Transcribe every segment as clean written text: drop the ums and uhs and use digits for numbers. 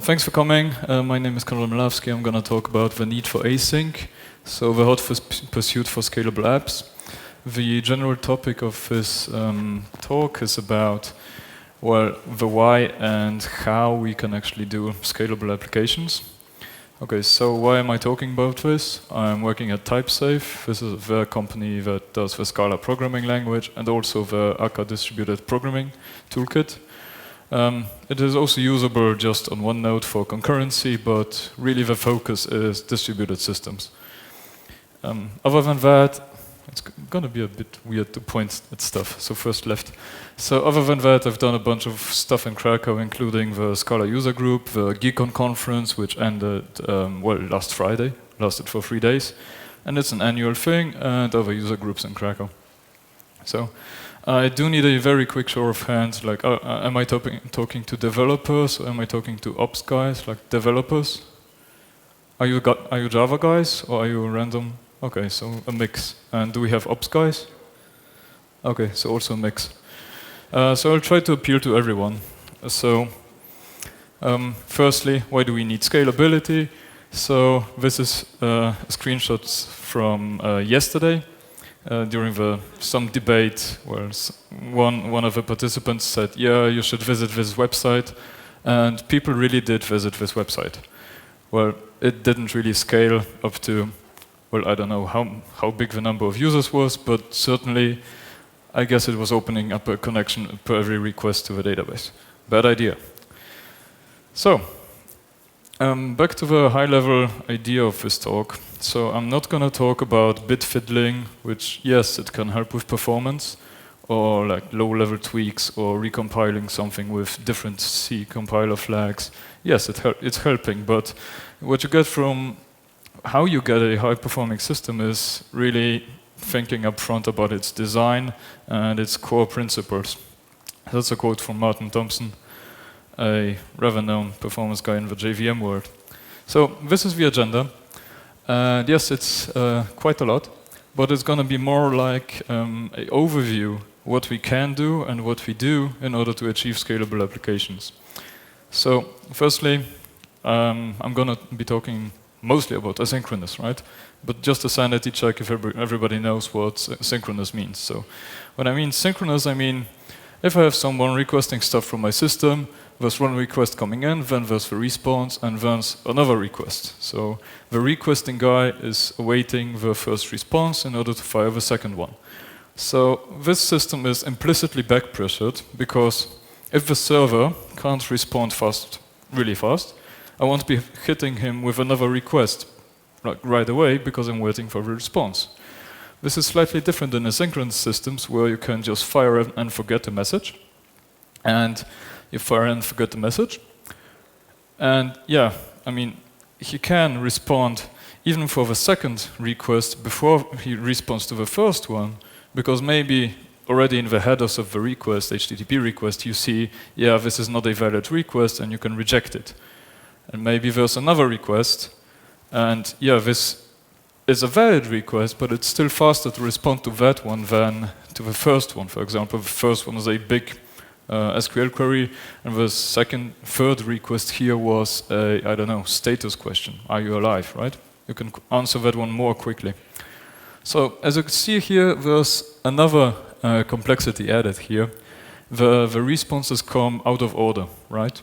thanks for coming. My name is Konrad Malawski. I'm going to talk about the need for async, so the hot pursuit for scalable apps. The general topic of this talk is about, well, the why and how we can actually do scalable applications. Okay, so why am I talking about this? I'm working at Typesafe. This is the company that does the Scala programming language and also the AK distributed programming toolkit. It is also usable just on one node for concurrency, but really the focus is distributed systems. Other than that, it's going to be a bit weird to point at stuff, so first left. So other than that, I've done a bunch of stuff in Cracow, including the Scala user group, the Geekon conference, which ended, well, last Friday, lasted for 3 days. And it's an annual thing, and other user groups in Cracow. So I do need a very quick show of hands, like, am I talking to developers, or am I talking to ops guys, like developers? Are you Java guys, or are you random? Okay, so a mix. And do we have ops guys? Okay, so also a mix. So I'll try to appeal to everyone. So firstly, why do we need scalability? So this is screenshots from yesterday. During some debate where one of the participants said, yeah, you should visit this website, and people really did visit this website. Well, it didn't really scale up to, well, I don't know how big the number of users was, but certainly I guess it was opening up a connection per every request to the database. Bad idea. So, back to the high-level idea of this talk. So I'm not going to talk about bit fiddling, which, yes, it can help with performance, or like low-level tweaks, or recompiling something with different C compiler flags. Yes, it's helping, but what you get from how you get a high-performing system is really thinking up front about its design and its core principles. That's a quote from Martin Thompson, a rather known performance guy in the JVM world. So this is the agenda. Yes, it's quite a lot, but it's going to be more like an overview, what we can do and what we do in order to achieve scalable applications. So firstly, I'm going to be talking mostly about asynchronous, right? But just a sanity check if everybody knows what synchronous means. So when I mean synchronous, I mean if I have someone requesting stuff from my system, there's one request coming in, then there's the response, and then another request. So the requesting guy is awaiting the first response in order to fire the second one. So this system is implicitly back-pressured, because if the server can't respond really fast, I won't be hitting him with another request right away because I'm waiting for the response. This is slightly different than asynchronous systems where you can just fire and forget a message. And you fire and forget the message. And yeah, I mean, he can respond even for the second request before he responds to the first one, because maybe already in the headers of the request, HTTP request, you see, yeah, this is not a valid request, and you can reject it. And maybe there's another request, and yeah, this is a valid request, but it's still faster to respond to that one than to the first one. For example, the first one is a big SQL query, and the third request here was a, I don't know, status question. Are you alive, right? You can answer that one more quickly. So as you can see here, there's another complexity added here. The responses come out of order, right?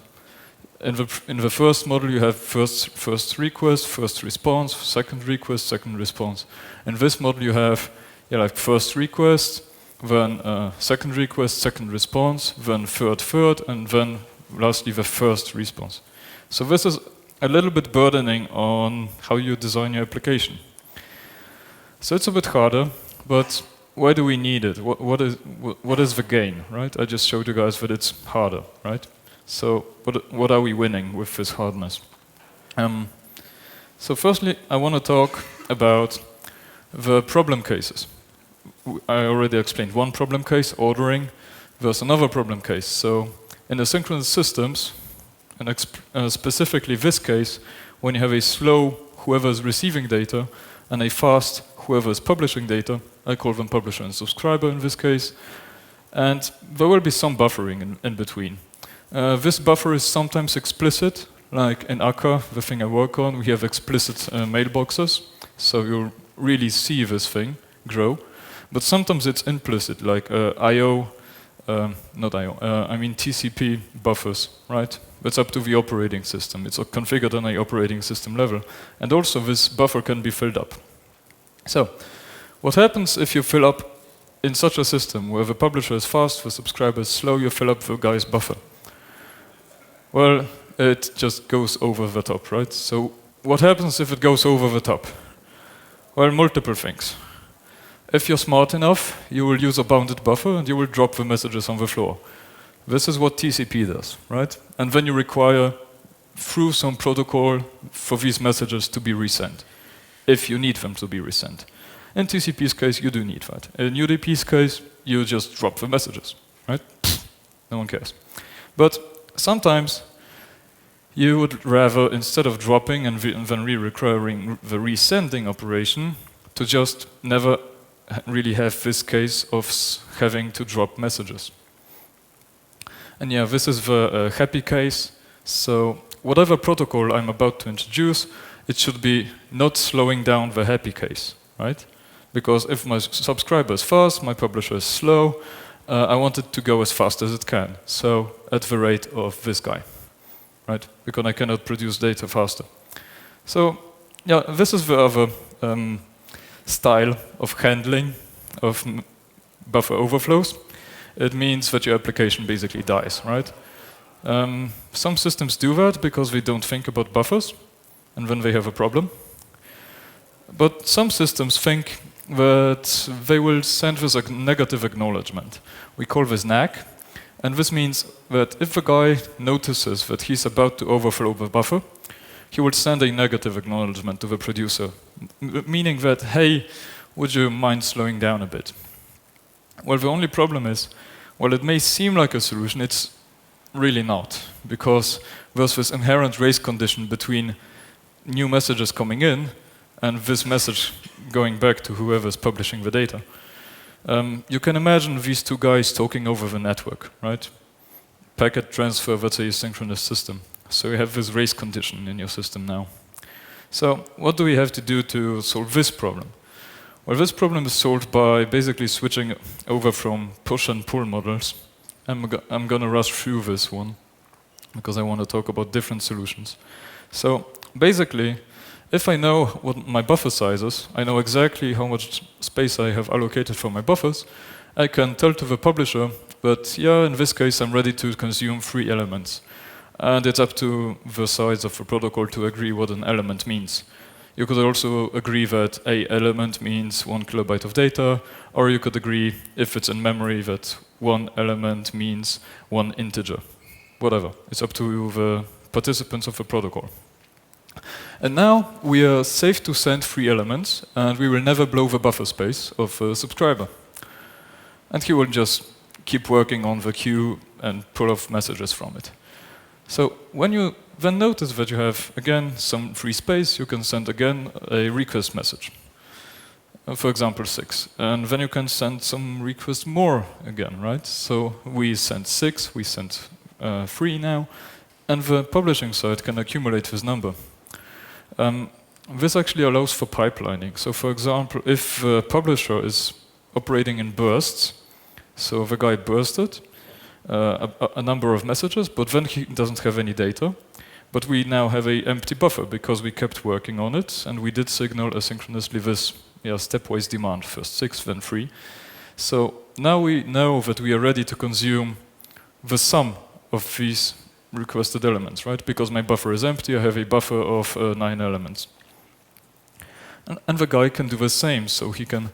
In the first model, you have first request, first response, second request, second response. In this model, you have like first request, then second request, second response, then third, and then lastly the first response. So this is a little bit burdening on how you design your application. So it's a bit harder, but why do we need it? What is the gain, right? I just showed you guys that it's harder, right? So what are we winning with this hardness? So firstly, I want to talk about the problem cases. I already explained one problem case, ordering. There's another problem case. So in asynchronous systems, and specifically this case, when you have a slow whoever is receiving data and a fast whoever is publishing data, I call them publisher and subscriber in this case, and there will be some buffering in between. This buffer is sometimes explicit, Like in Akka, the thing I work on, we have explicit mailboxes, so you'll really see this thing grow. But sometimes it's implicit, like I/O, not I/O, I mean TCP buffers, right? That's up to the operating system. It's configured on the operating system level. And also this buffer can be filled up. So, what happens if you fill up in such a system where the publisher is fast, the subscriber is slow, you fill up the guy's buffer? Well, it just goes over the top, right? So, what happens if it goes over the top? Well, multiple things. If you're smart enough, you will use a bounded buffer and you will drop the messages on the floor. This is what TCP does, right? And then you require, through some protocol, for these messages to be resent, if you need them to be resent. In TCP's case, you do need that. In UDP's case, you just drop the messages, right? No one cares. But sometimes you would rather, instead of dropping and then requiring the resending operation, to just never really have this case of having to drop messages. And yeah, this is the happy case. So whatever protocol I'm about to introduce, it should be not slowing down the happy case, right? Because if my subscriber is fast, my publisher is slow, I want it to go as fast as it can. So at the rate of this guy, right? Because I cannot produce data faster. So yeah, this is the other style of handling of buffer overflows. It means that your application basically dies, right? Some systems do that because they don't think about buffers, and then they have a problem. But some systems think that they will send this a negative acknowledgement. We call this NAC, and this means that if the guy notices that he's about to overflow the buffer, he will send a negative acknowledgement to the producer, meaning that, hey, would you mind slowing down a bit? Well, the only problem is, while it may seem like a solution, it's really not, because there's this inherent race condition between new messages coming in and this message going back to whoever's publishing the data. You can imagine these two guys talking over the network, right? Packet transfer, that's a synchronous system. So you have this race condition in your system now. So what do we have to do to solve this problem? Well, this problem is solved by basically switching over from push and pull models. I'm going to rush through this one because I want to talk about different solutions. So basically, if I know what my buffer size is, I know exactly how much space I have allocated for my buffers, I can tell to the publisher that, yeah, in this case, I'm ready to consume 3 elements. And it's up to the sides of the protocol to agree what an element means. You could also agree that a element means 1 kilobyte of data, or you could agree, if it's in memory, that 1 element means 1 integer. Whatever. It's up to the participants of the protocol. And now we are safe to send 3 elements, and we will never blow the buffer space of a subscriber. And he will just keep working on the queue and pull off messages from it. So when you then notice that you have, again, some free space, you can send again a request message. For example, 6. And then you can send some requests more again, right? So we sent 6, we sent 3 now, and the publishing side can accumulate this number. This actually allows for pipelining. So for example, if the publisher is operating in bursts, so the guy bursted a number of messages, but then he doesn't have any data. But we now have an empty buffer because we kept working on it, and we did signal asynchronously this stepwise demand, first 6, then 3. So now we know that we are ready to consume the sum of these requested elements, right? Because my buffer is empty, I have a buffer of 9 elements. And the guy can do the same, so he can,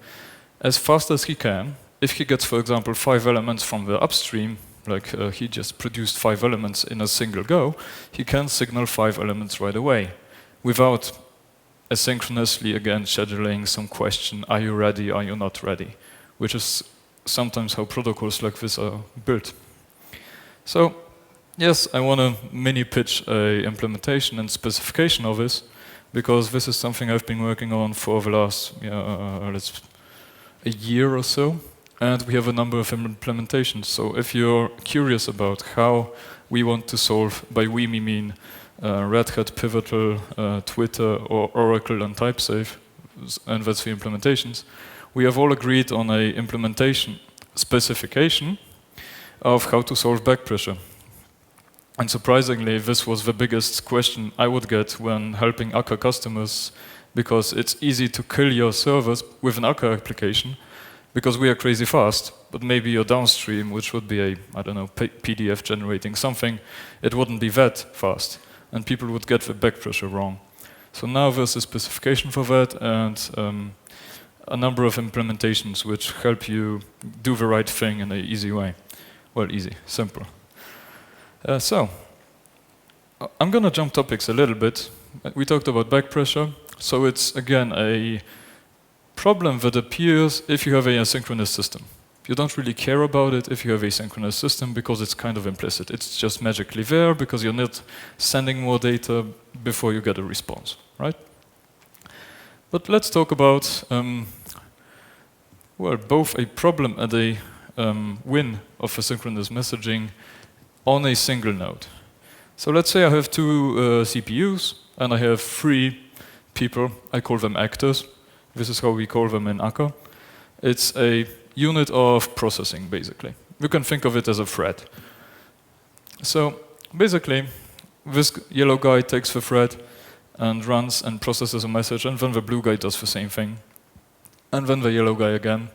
as fast as he can, if he gets, for example, 5 elements from the upstream, like he just produced 5 elements in a single go, he can signal 5 elements right away without asynchronously, again, scheduling some question, are you ready, are you not ready? Which is sometimes how protocols like this are built. So, yes, I want to mini-pitch a implementation and specification of this, because this is something I've been working on for the last a year or so. And we have a number of implementations. So if you're curious about how we want to solve, by we mean Red Hat, Pivotal, Twitter, or Oracle and Typesafe, and that's the implementations, we have all agreed on a implementation specification of how to solve back pressure. And surprisingly, this was the biggest question I would get when helping Akka customers, because it's easy to kill your servers with an Akka application, because we are crazy fast, but maybe your downstream, which would be a, I don't know, PDF generating something, it wouldn't be that fast, and people would get the back pressure wrong. So now there's a specification for that, and a number of implementations which help you do the right thing in an easy way. Well, easy, simple. So, I'm going to jump topics a little bit. We talked about back pressure, so it's, again, a problem that appears if you have an asynchronous system. You don't really care about it if you have a synchronous system because it's kind of implicit. It's just magically there because you're not sending more data before you get a response, right? But let's talk about, well, both a problem and a win of asynchronous messaging on a single node. So let's say I have two CPUs and I have 3 people. I call them actors. This is how we call them in Akka. It's a unit of processing, basically. You can think of it as a thread. So basically, this yellow guy takes the thread and runs and processes a message, and then the blue guy does the same thing. And then the yellow guy again.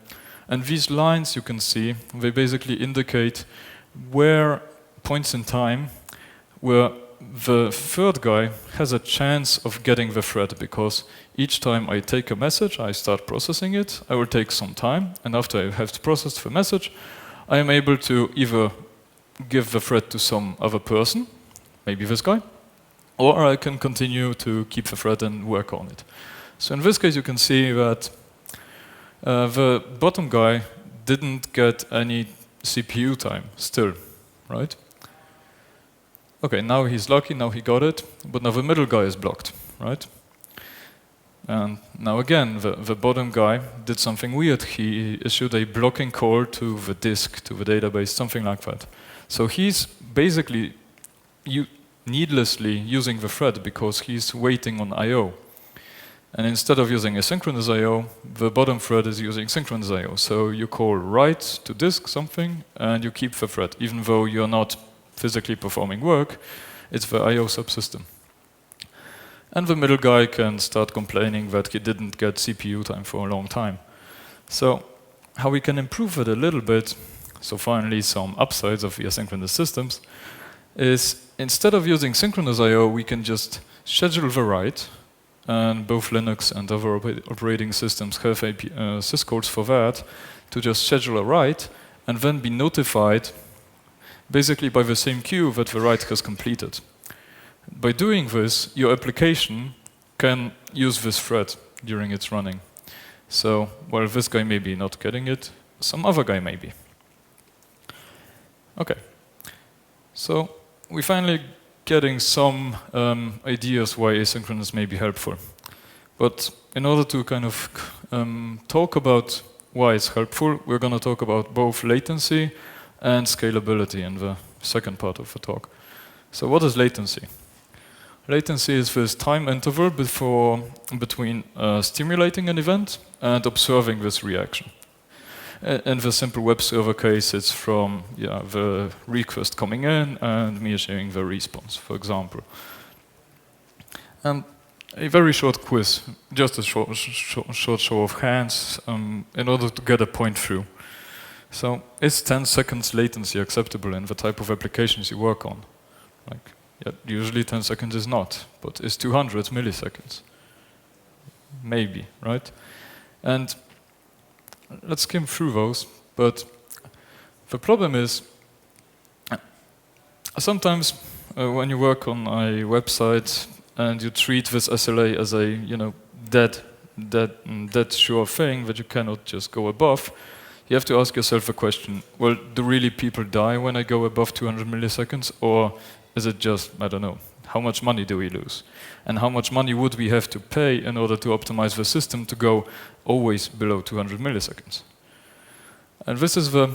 And these lines you can see, they basically indicate where points in time where the third guy has a chance of getting the thread, because each time I take a message, I start processing it, I will take some time, and after I have processed the message, I am able to either give the thread to some other person, maybe this guy, or I can continue to keep the thread and work on it. So in this case, you can see that the bottom guy didn't get any CPU time still, right? Okay, now he's lucky, now he got it, but now the middle guy is blocked, right? And now again, the bottom guy did something weird. He issued a blocking call to the disk, to the database, something like that. So he's basically needlessly using the thread because he's waiting on I/O. And instead of using asynchronous I/O, the bottom thread is using synchronous I/O. So you call write to disk something, and you keep the thread, even though you're not physically performing work. It's the I/O subsystem. And the middle guy can start complaining that he didn't get CPU time for a long time. So how we can improve it a little bit, so finally some upsides of the asynchronous systems, is instead of using synchronous I/O, we can just schedule the write, and both Linux and other operating systems have syscalls for that, to just schedule a write and then be notified basically by the same queue that the write has completed. By doing this, your application can use this thread during its running. So, well, this guy may be not getting it, some other guy may be. Okay, so we're finally getting some ideas why asynchronous may be helpful. But in order to kind of talk about why it's helpful, we're going to talk about both latency and scalability in the second part of the talk. So what is latency? Latency is this time interval between stimulating an event and observing this reaction. In the simple web server case, it's from the request coming in and me issuing the response, for example. And a very short quiz, just a short show of hands in order to get a point through. So is 10 seconds latency acceptable in the type of applications you work on? Like, usually 10 seconds is not, but is 200 milliseconds? Maybe, right? And let's skim through those, but the problem is sometimes when you work on a website and you treat this SLA as a dead sure thing that you cannot just go above, you have to ask yourself the question, well, do really people die when I go above 200 milliseconds, or is it just, I don't know, how much money do we lose? And how much money would we have to pay in order to optimize the system to go always below 200 milliseconds? And this is the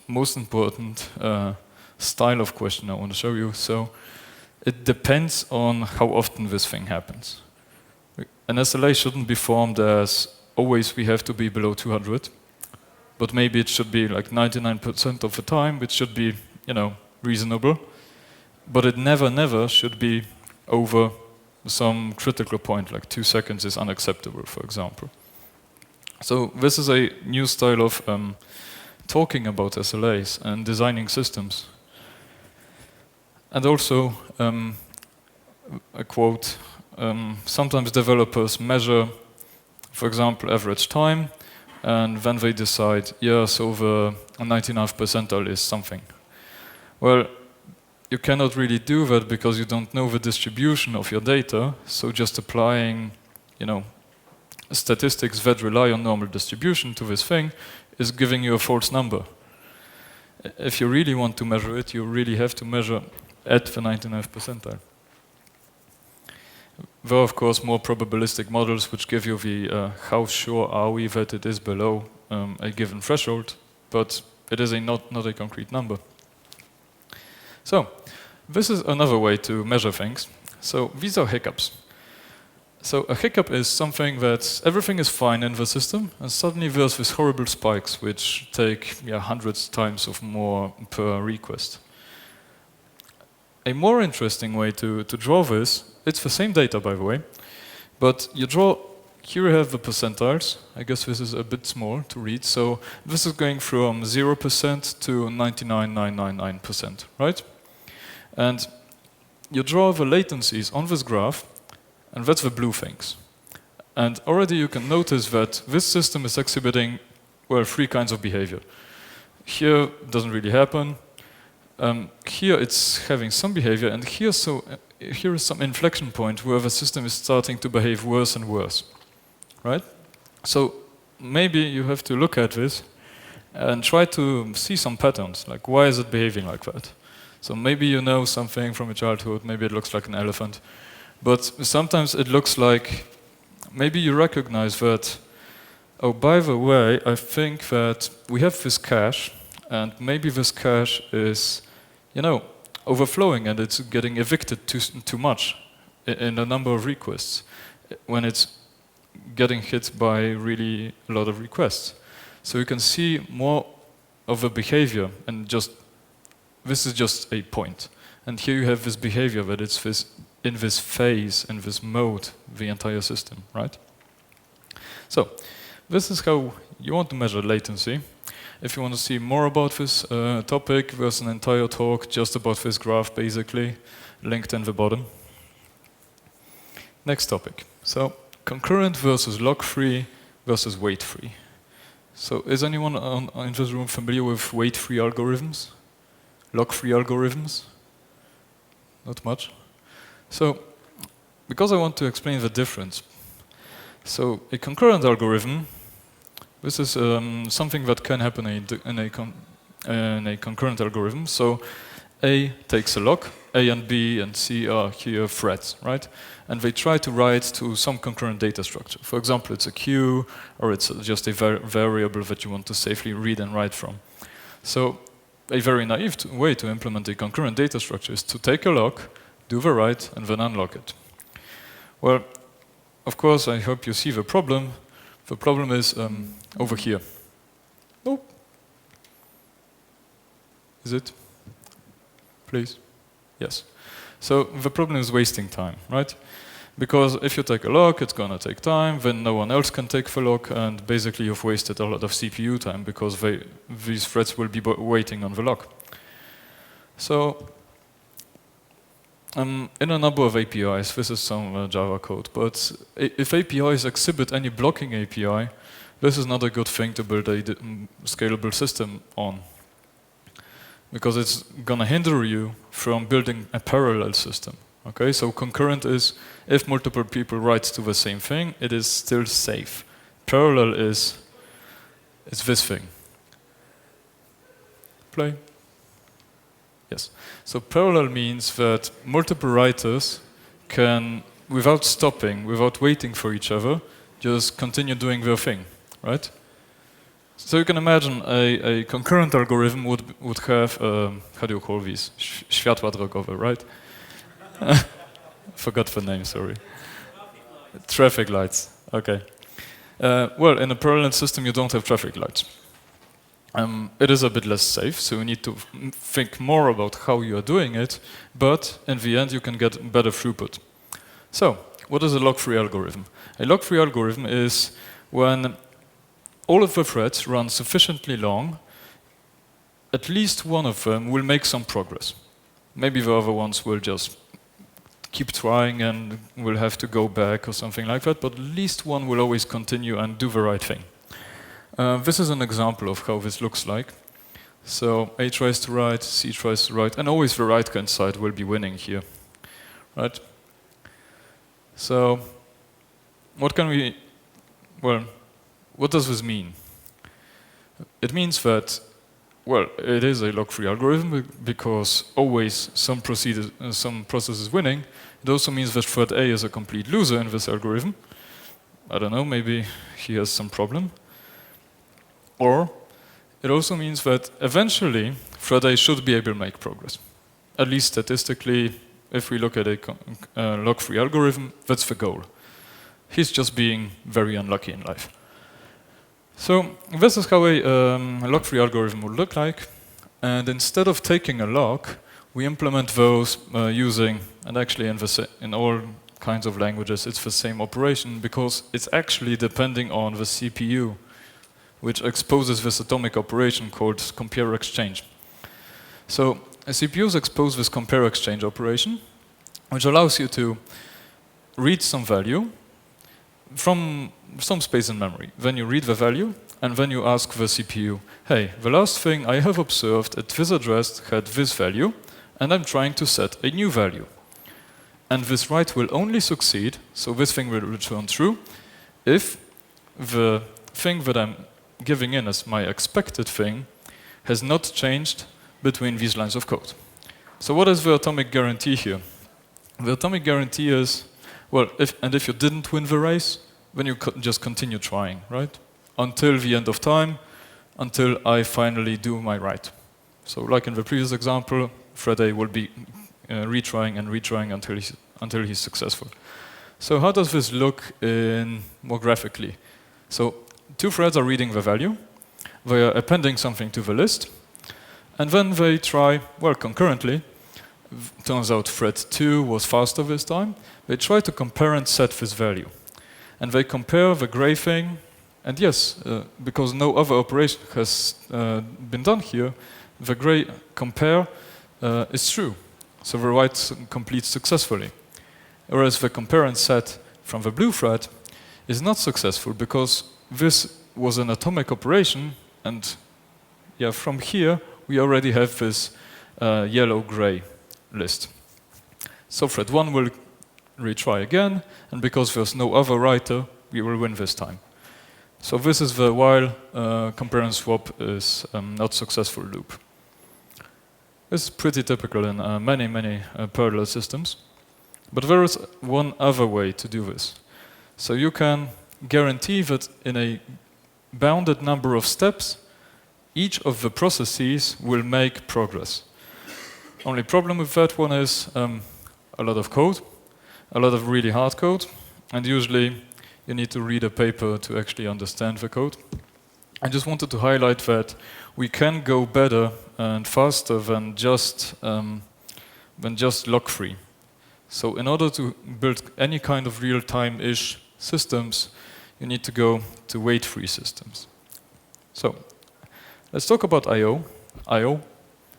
most important style of question I want to show you. So it depends on how often this thing happens. An SLA shouldn't be formed as always we have to be below 200, but maybe it should be like 99% of the time, it should be, reasonable. But it never should be over some critical point, like 2 seconds is unacceptable, for example. So this is a new style of talking about SLAs and designing systems. And also, a quote, sometimes developers measure, for example, average time, and then they decide, yeah, so the 99th percentile is something. Well, you cannot really do that because you don't know the distribution of your data, so just applying, statistics that rely on normal distribution to this thing is giving you a false number. If you really want to measure it, you really have to measure at the 99th percentile. There are, of course, more probabilistic models which give you the how sure are we that it is below a given threshold, but it is not a concrete number. So, this is another way to measure things. So, these are hiccups. So, a hiccup is something that everything is fine in the system, and suddenly there's these horrible spikes which take hundreds times of more per request. A more interesting way to draw this, it's the same data, by the way, but you draw, here you have the percentiles. I guess this is a bit small to read, so this is going from 0% to 99.999%, right? And you draw the latencies on this graph, and that's the blue things. And already you can notice that this system is exhibiting, well, 3 kinds of behavior. Here it doesn't really happen. Here it's having some behavior, and here is some inflection point where the system is starting to behave worse and worse, right? So maybe you have to look at this and try to see some patterns, like why is it behaving like that? So maybe you know something from your childhood, maybe it looks like an elephant, but sometimes it looks like, maybe you recognize that, oh, by the way, I think that we have this cache, and maybe this cache is, overflowing and it's getting evicted too much in a number of requests when it's getting hit by really a lot of requests. So you can see more of a behavior, and this is just a point. And here you have this behavior that it's in this phase, in this mode, the entire system, right? So this is how you want to measure latency. If you want to see more about this topic, there's an entire talk just about this graph, basically, linked in the bottom. Next topic. So, concurrent versus lock-free versus wait-free. So, is anyone in this room familiar with wait-free algorithms? Lock-free algorithms? Not much? So, because I want to explain the difference. So, a concurrent algorithm, this is something that can happen in a concurrent algorithm. So A takes a lock, A and B and C are here threads, right? And they try to write to some concurrent data structure. For example, it's a queue, or it's just a variable that you want to safely read and write from. So a very naive way to implement a concurrent data structure is to take a lock, do the write, and then unlock it. Well, of course, I hope you see the problem. The problem is over here. Oh. Is it? Please? Yes. So the problem is wasting time, right? Because if you take a lock, it's going to take time, then no one else can take the lock, and basically you've wasted a lot of CPU time because these threads will be waiting on the lock. So in a number of APIs, this is some Java code, but if APIs exhibit any blocking API, this is not a good thing to build a scalable system on, because it's going to hinder you from building a parallel system. Okay, so concurrent is if multiple people write to the same thing, it is still safe. Parallel is this thing. Play. Yes. So parallel means that multiple writers can, without stopping, without waiting for each other, just continue doing their thing, right? So you can imagine a concurrent algorithm would have, how do you call these? Światła drogowe, right? Forgot the name, sorry. Traffic lights, okay. Well, in a parallel system, you don't have traffic lights. It is a bit less safe, so you need to think more about how you are doing it, but in the end, you can get better throughput. So, what is a lock-free algorithm? A lock-free algorithm is when all of the threads run sufficiently long, at least one of them will make some progress. Maybe the other ones will just keep trying and will have to go back or something like that, but at least one will always continue and do the right thing. This is an example of how this looks like. So A tries to write, C tries to write, and always the right-hand side will be winning here, right? So what does this mean? It means that, well, it is a lock-free algorithm because always some process is winning. It also means that thread A is a complete loser in this algorithm. I don't know, maybe he has some problem. Or it also means that eventually thread A should be able to make progress. At least statistically, if we look at a lock-free algorithm, that's the goal. He's just being very unlucky in life. So this is how a lock-free algorithm would look like. And instead of taking a lock, we implement those using, and actually in all kinds of languages, it's the same operation because it's actually depending on the CPU, which exposes this atomic operation called compare exchange. So CPUs expose this compare exchange operation, which allows you to read some value from some space in memory. Then you read the value, and then you ask the CPU, hey, the last thing I have observed at this address had this value, and I'm trying to set a new value. And this write will only succeed, so this thing will return true, if the thing that I'm giving in as my expected thing has not changed between these lines of code. So what is the atomic guarantee here? The atomic guarantee is, well, if you didn't win the race, then you just continue trying, right? Until the end of time, until I finally do my write. So like in the previous example, thread A will be retrying and retrying until he's successful. So how does this look more graphically? So two threads are reading the value, they are appending something to the list, and then they try, well, concurrently. Turns out thread 2 was faster this time. They try to compare and set this value. And they compare the gray thing, and yes, because no other operation has been done here, the gray compare is true. So the write completes successfully. Whereas the compare and set from the blue thread is not successful because this was an atomic operation, and yeah, from here we already have this yellow-gray list. So thread 1 will retry again, and because there's no other writer, we will win this time. So this is the while compare and swap is not successful loop. This is pretty typical in many parallel systems. But there is one other way to do this. So you can guarantee that in a bounded number of steps, each of the processes will make progress. Only problem with that one is a lot of code, a lot of really hard code, and usually you need to read a paper to actually understand the code. I just wanted to highlight that we can go better and faster than just lock-free. So in order to build any kind of real-time-ish systems, you need to go to wait-free systems. So let's talk about I/O,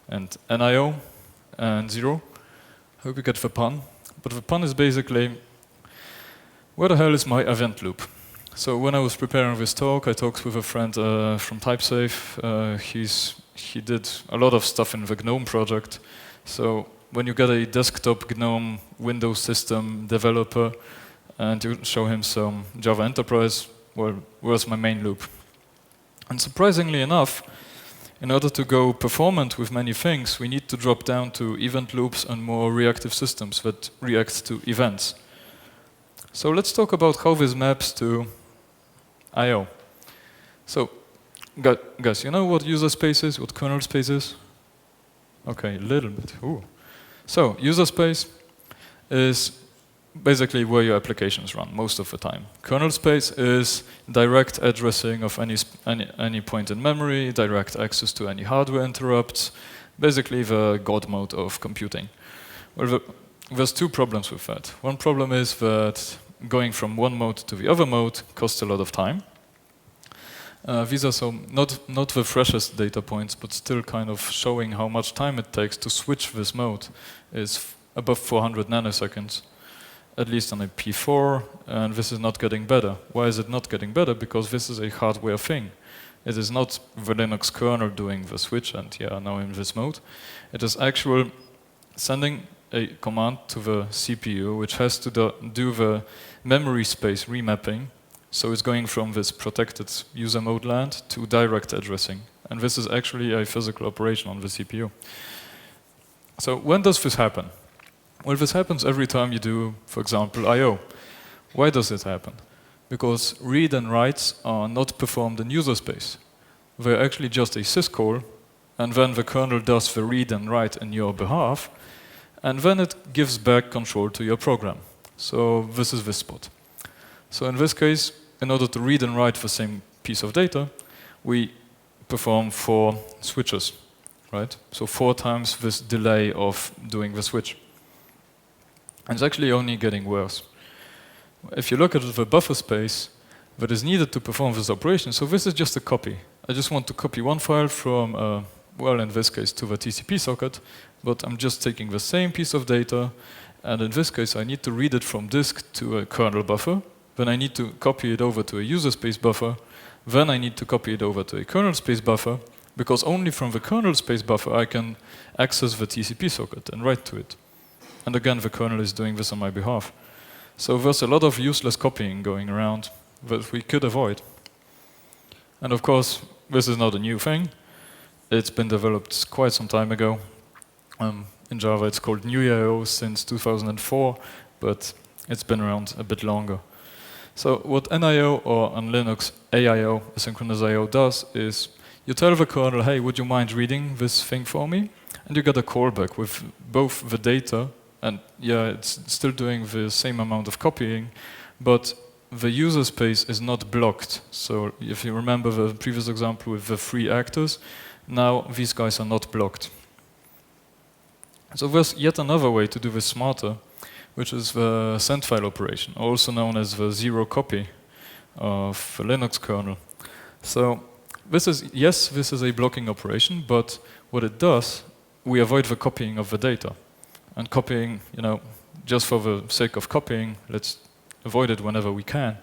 and NIO, and zero. Hope you get the pun. But the pun is basically, where the hell is my event loop? So when I was preparing this talk, I talked with a friend from Typesafe. He did a lot of stuff in the GNOME project. So when you get a desktop GNOME Windows system developer and you show him some Java Enterprise, well, where's my main loop? And surprisingly enough, in order to go performant with many things, we need to drop down to event loops and more reactive systems that react to events. So let's talk about how this maps to I/O. So, guys, you know what user space is, what kernel space is? Okay, a little bit. Ooh. So, user space, is basically where your applications run most of the time. Kernel space is direct addressing of any point in memory, direct access to any hardware interrupts, basically the God mode of computing. Well, there's two problems with that. One problem is that going from one mode to the other mode costs a lot of time. These are so not the freshest data points, but still kind of showing how much time it takes to switch this mode is above 400 nanoseconds, at least on a P4, and this is not getting better. Why is it not getting better? Because this is a hardware thing. It is not the Linux kernel doing the switch, and yeah, now in this mode. It is actual sending a command to the CPU, which has to do the memory space remapping. So it's going from this protected user mode land to direct addressing. And this is actually a physical operation on the CPU. So when does this happen? Well, this happens every time you do, for example, I/O. Why does it happen? Because read and writes are not performed in user space. They're actually just a syscall, and then the kernel does the read and write in your behalf, and then it gives back control to your program. So this is this spot. So in this case, in order to read and write the same piece of data, we perform 4 switches, right? So 4 times this delay of doing the switch. And it's actually only getting worse. If you look at the buffer space that is needed to perform this operation, so this is just a copy. I just want to copy one file from, well, in this case, to the TCP socket, but I'm just taking the same piece of data, and in this case, I need to read it from disk to a kernel buffer. Then I need to copy it over to a user space buffer. Then I need to copy it over to a kernel space buffer, because only from the kernel space buffer I can access the TCP socket and write to it. And again, the kernel is doing this on my behalf. So there's a lot of useless copying going around that we could avoid. And of course, this is not a new thing. It's been developed quite some time ago. In Java, it's called NewIO since 2004, but it's been around a bit longer. So what NIO, or on Linux AIO, asynchronous IO, does is you tell the kernel, hey, would you mind reading this thing for me? And you get a callback with both the data, and yeah, it's still doing the same amount of copying, but the user space is not blocked. So if you remember the previous example with the 3 actors, now these guys are not blocked. So there's yet another way to do this smarter, which is the send file operation, also known as the zero copy of the Linux kernel. So this is, yes, this is a blocking operation, but what it does, we avoid the copying of the data. And copying, you know, just for the sake of copying, let's avoid it whenever we can.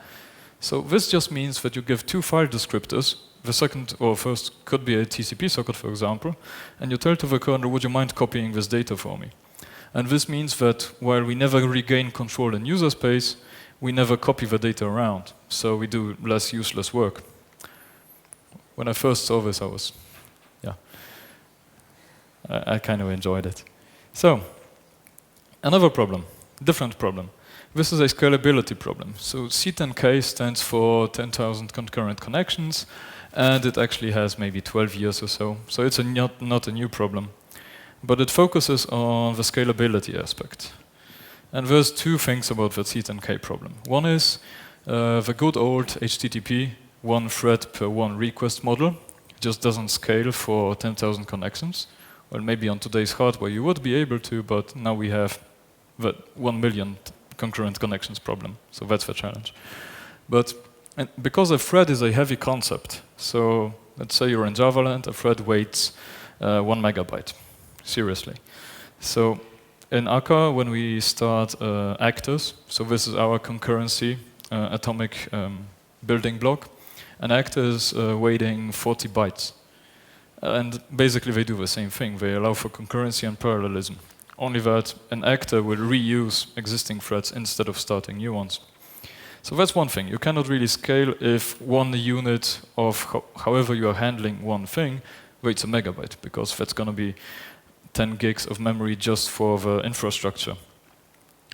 So this just means that you give 2 file descriptors. The second or first could be a TCP socket, for example, and you tell to the kernel, would you mind copying this data for me? And this means that while we never regain control in user space, we never copy the data around. So we do less useless work. When I first saw this, I kind of enjoyed it. So, another problem, different problem. This is a scalability problem. So SittinK stands for 10,000 concurrent connections, and it actually has maybe 12 years or so. So it's not a new problem. But it focuses on the scalability aspect. And there's 2 things about the SittinK problem. One is the good old HTTP, 1 thread per 1 request model. It just doesn't scale for 10,000 connections. Well, maybe on today's hardware you would be able to, but now we have the 1 million concurrent connections problem. So that's the challenge. But because a thread is a heavy concept, so let's say you're in Java land, a thread weighs 1 megabyte. Seriously. So in Akka, when we start actors, so this is our concurrency atomic building block, an actor is weighing 40 bytes. And basically they do the same thing. They allow for concurrency and parallelism. Only that an actor will reuse existing threads instead of starting new ones. So that's one thing. You cannot really scale if 1 unit of however you are handling one thing weighs a megabyte, because that's going to be 10 gigs of memory just for the infrastructure.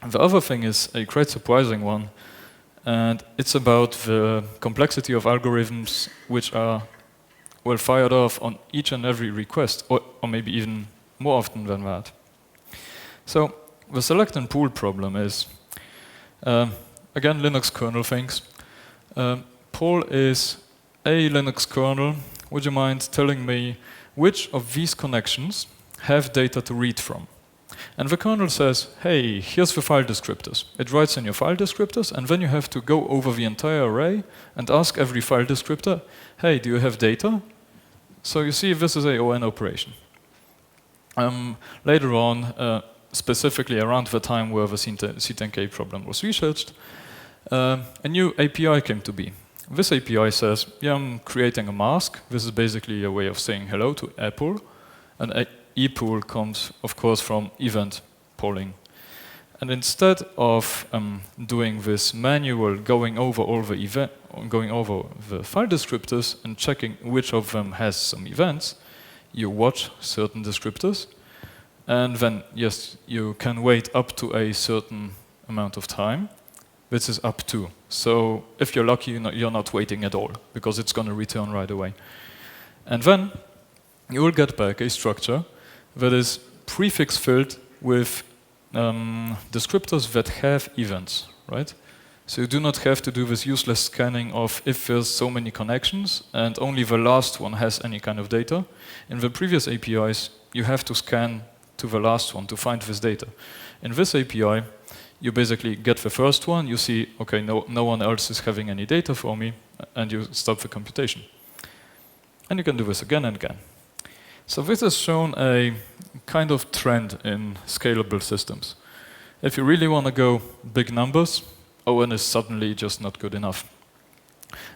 And the other thing is a quite surprising one, and it's about the complexity of algorithms which are well fired off on each and every request, or maybe even more often than that. So the select and pool problem is, again, Linux kernel things. Poll is a Linux kernel. Would you mind telling me which of these connections have data to read from? And the kernel says, hey, here's the file descriptors. It writes in your file descriptors, and then you have to go over the entire array and ask every file descriptor, hey, do you have data? So you see, this is a ON operation. Later on, specifically around the time where the SittinK problem was researched, a new API came to be. This API says, yeah, I'm creating a mask. This is basically a way of saying hello to Apple. And ePool comes, of course, from event polling. And instead of doing this manual, going over the file descriptors and checking which of them has some events, you watch certain descriptors. And then, yes, you can wait up to a certain amount of time. This is up to. So if you're lucky, you're not waiting at all, because it's going to return right away. And then you will get back a structure that is prefix filled with descriptors that have events, right? So you do not have to do this useless scanning of if there's so many connections and only the last one has any kind of data. In the previous APIs, you have to scan to the last one to find this data. In this API, you basically get the first one, you see, okay, no one else is having any data for me, and you stop the computation. And you can do this again and again. So this has shown a kind of trend in scalable systems. If you really want to go big numbers, ON is suddenly just not good enough.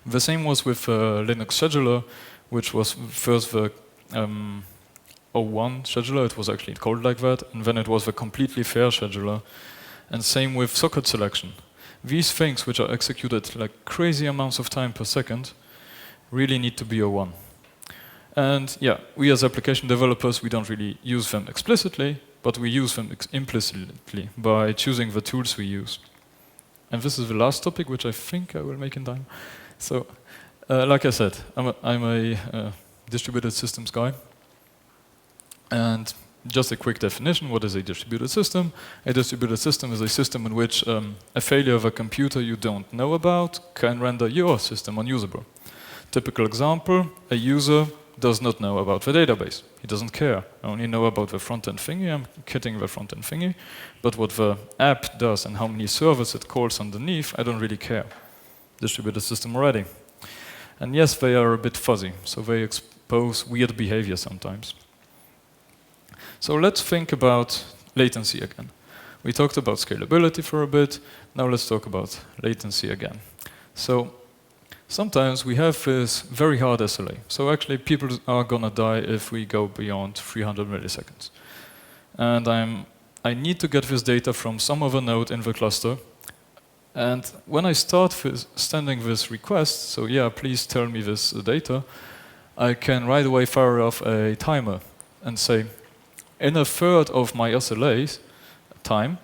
The same was with Linux scheduler, which was first the O1 scheduler, it was actually called like that, and then it was the completely fair scheduler. And same with socket selection. These things, which are executed like crazy amounts of time per second, really need to be O1. And yeah, we as application developers, we don't really use them explicitly, but we use them implicitly by choosing the tools we use. And this is the last topic, which I think I will make in time. So, like I said, I'm a distributed systems guy. And just a quick definition, what is a distributed system? A distributed system is a system in which a failure of a computer you don't know about can render your system unusable. Typical example, a user does not know about the database. He doesn't care. I only know about the front-end thingy, I'm hitting the front-end thingy. But what the app does and how many servers it calls underneath, I don't really care. Distributed system already. And yes, they are a bit fuzzy, so they expose weird behavior sometimes. So let's think about latency again. We talked about scalability for a bit. Now let's talk about latency again. So sometimes we have this very hard SLA. So actually people are going to die if we go beyond 300 milliseconds. And I need to get this data from some other node in the cluster. And when I start sending this request, so yeah, please tell me this data, I can right away fire off a timer and say, in a third of my SLA time,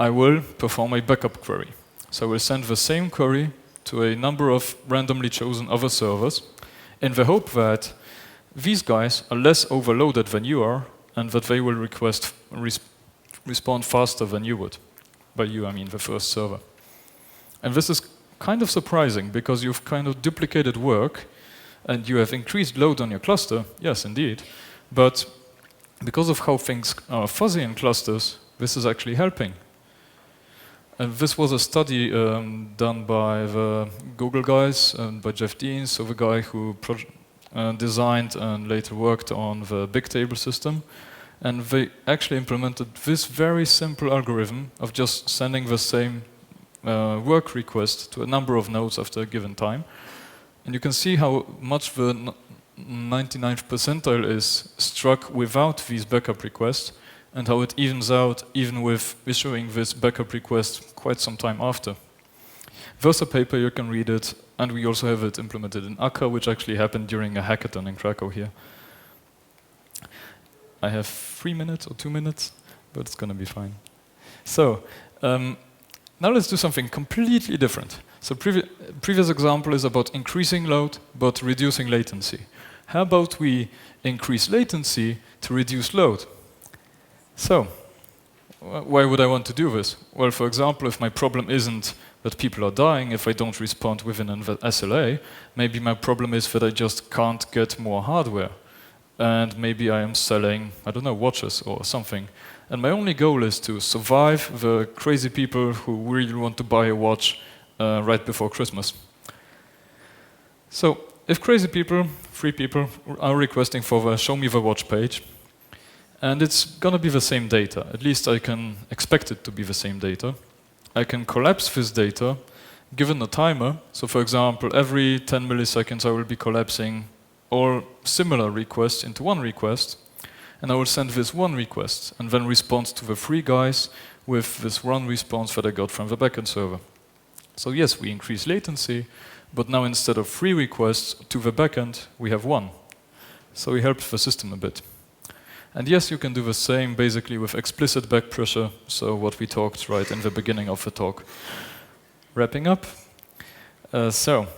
I will perform a backup query. So I will send the same query to a number of randomly chosen other servers in the hope that these guys are less overloaded than you are and that they will respond faster than you would. By you, I mean the first server. And this is kind of surprising because you've kind of duplicated work and you have increased load on your cluster, yes, indeed, but because of how things are fuzzy in clusters, this is actually helping. And this was a study done by the Google guys and by Jeff Dean, so the guy who designed and later worked on the big table system. And they actually implemented this very simple algorithm of just sending the same work request to a number of nodes after a given time. And you can see how much the 99th percentile is struck without these backup requests, and how it evens out even with issuing this backup request quite some time after. There's a paper, you can read it, and we also have it implemented in Akka, which actually happened during a hackathon in Cracow here. I have 3 minutes or 2 minutes, but it's going to be fine. So, now let's do something completely different. So previous example is about increasing load, but reducing latency. How about we increase latency to reduce load? So, why would I want to do this? Well, for example, if my problem isn't that people are dying if I don't respond within an SLA, maybe my problem is that I just can't get more hardware. And maybe I am selling, I don't know, watches or something. And my only goal is to survive the crazy people who really want to buy a watch right before Christmas. So if crazy people, free people, are requesting for the show me the watch page, and it's gonna be the same data, at least I can expect it to be the same data, I can collapse this data given a timer. So for example, every 10 milliseconds I will be collapsing all similar requests into one request, and I will send this one request and then respond to the three guys with this one response that I got from the backend server. So yes, we increase latency, but now instead of 3 requests to the backend, we have 1. So we helped the system a bit. And yes, you can do the same basically with explicit back pressure, so what we talked right in the beginning of the talk. Wrapping up. So,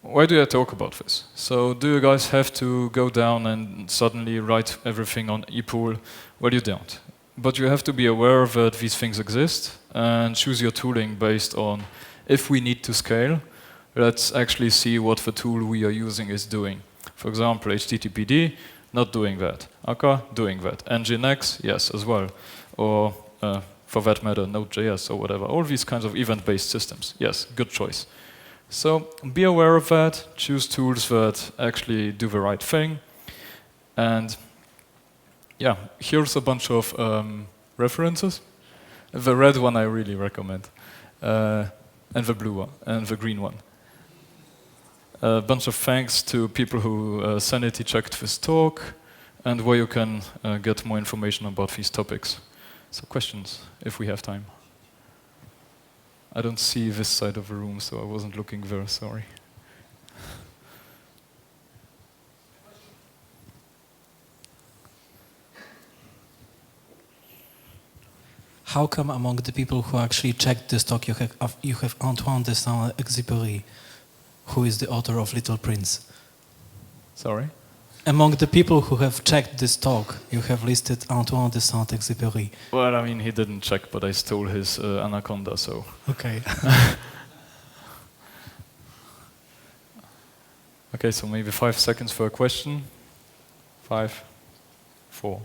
why do I talk about this? So, do you guys have to go down and suddenly write everything on epool? Well, you don't. But you have to be aware that these things exist and choose your tooling based on if we need to scale, let's actually see what the tool we are using is doing. For example, HTTPD, not doing that. Akka, doing that. Nginx, yes, as well. Or, for that matter, Node.js or whatever. All these kinds of event-based systems. Yes, good choice. So be aware of that. Choose tools that actually do the right thing. And yeah, here's a bunch of references. The red one I really recommend. And the blue one, and the green one. A bunch of thanks to people who sanity checked this talk, and where you can get more information about these topics. So questions, if we have time. I don't see this side of the room, so I wasn't looking there, sorry. How come among the people who actually checked this talk you have Antoine de Saint-Exupéry, who is the author of Little Prince? Sorry? Among the people who have checked this talk, you have listed Antoine de Saint-Exupéry. Well, I mean, he didn't check, but I stole his Anaconda, so... Okay. Okay, so maybe 5 seconds for a question. 5, 4.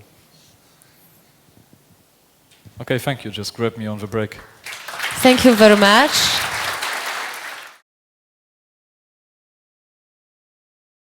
Okay, thank you. Just grab me on the break. Thank you very much.